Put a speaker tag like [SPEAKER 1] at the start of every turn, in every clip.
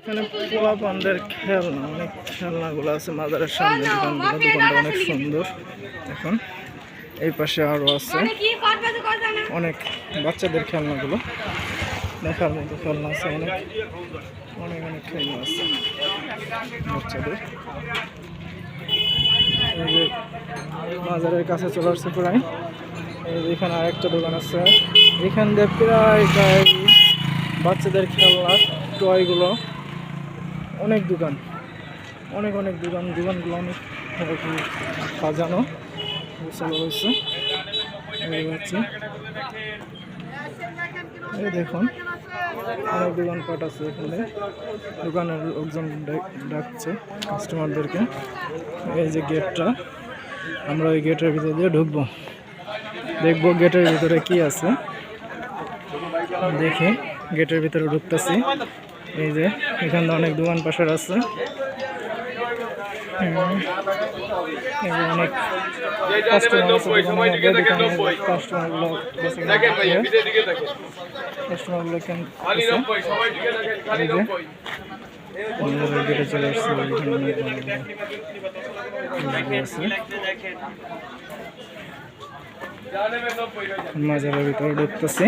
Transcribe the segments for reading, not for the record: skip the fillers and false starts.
[SPEAKER 1] এখানে পোলাপানদের খেলনা, অনেক খেলনাগুলো আছে মাজারের সামনে। দোকানটা অনেক সুন্দর। এখন এই পাশে আরো আছে অনেক বাচ্চাদের খেলনাগুলো, দেখার মতো খেলনা আছে। অনেক অনেক অনেক খেলনা আছে বাচ্চাদের। এই যে মাজারের কাছে চলে আসছে প্রায়। এখানে আরেকটা দোকান আছে, এখান দিয়ে প্রায় বাচ্চাদের খেলনার টয়গুলো। অনেক দোকান, অনেক অনেক দোকানগুলো অনেক সাজানো গোছানো হয়েছে। এই দেখুন অনেক দোকানপাট আছে এখানে। দোকানের লোকজন ডাকছে কাস্টমারদেরকে। এই যে গেটটা, আমরা ওই গেটের ভিতর দিয়ে ঢুকবো, দেখবো গেটের ভিতরে কি আছে। দেখে গেটের ভিতরে ঢুকতেছি। এই যে এখানে অনেক দোকান পাশার আছে, অনেক কাস্টমারগুলো গেটে চলে আসছে। মাজারের ভিতরে ঢুকতেছি।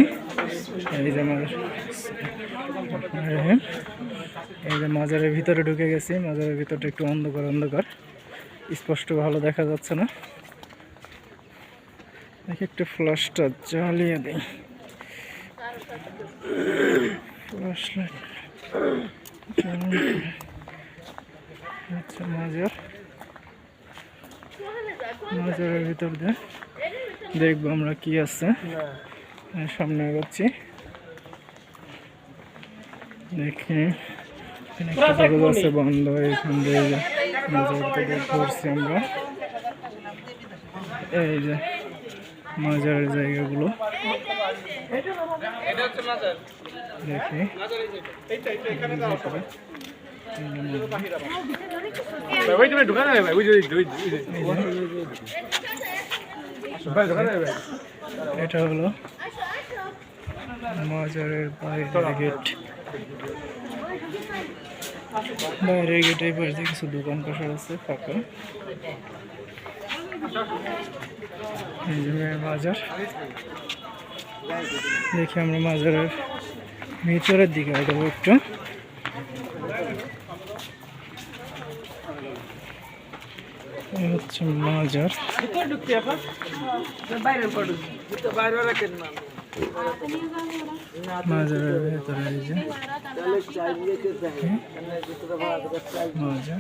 [SPEAKER 1] এই যে মাজারের ভিতরে ঢুকে গেছি। মাজারের ভিতরটা একটু অন্ধকার অন্ধকার, স্পষ্ট ভালো দেখা যাচ্ছে না। দেখি একটু ফ্ল্যাশটা জ্বালিয়ে দিই। আচ্ছা, মাজারের ভিতর দিয়ে দেখবো আমরা কি আছে। সামনে এগোচ্ছি, দেখি আছে বন্ধ। এখান দিয়ে ঘুরছি আমরা। এই যে মাজারের জায়গাগুলো দেখি। এটা হলো মাজারের বাইরের গেট। বাইরের গেটের পাশে কিছু দোকান পাশার আছে ফাঁকা। এই যে মাজার, দেখি আমরা মাজারের ভিতরের দিকে আগাবো একটু। এই হচ্ছে মাজার। মাজারের ভেতরে এই যে মাজার।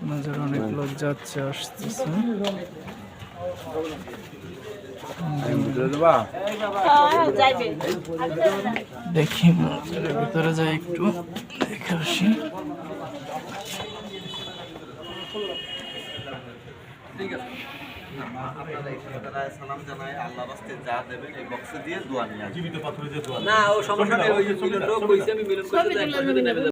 [SPEAKER 1] মাজার অনেক লোক যাচ্ছে আসতেছে। দেখি মাজারের ভিতরে যাই, একটু দেখে আসি। সালাম জানাই, আল্লাহর রাস্তায় যা দেবেন এই বক্সে দিয়ে দোয়া নিয়ে আসবেন। জীবিত পাথরে যে দোয়া না, ও সমস্যা নেই। ওই যে লোক কইছে আমি মিলন করে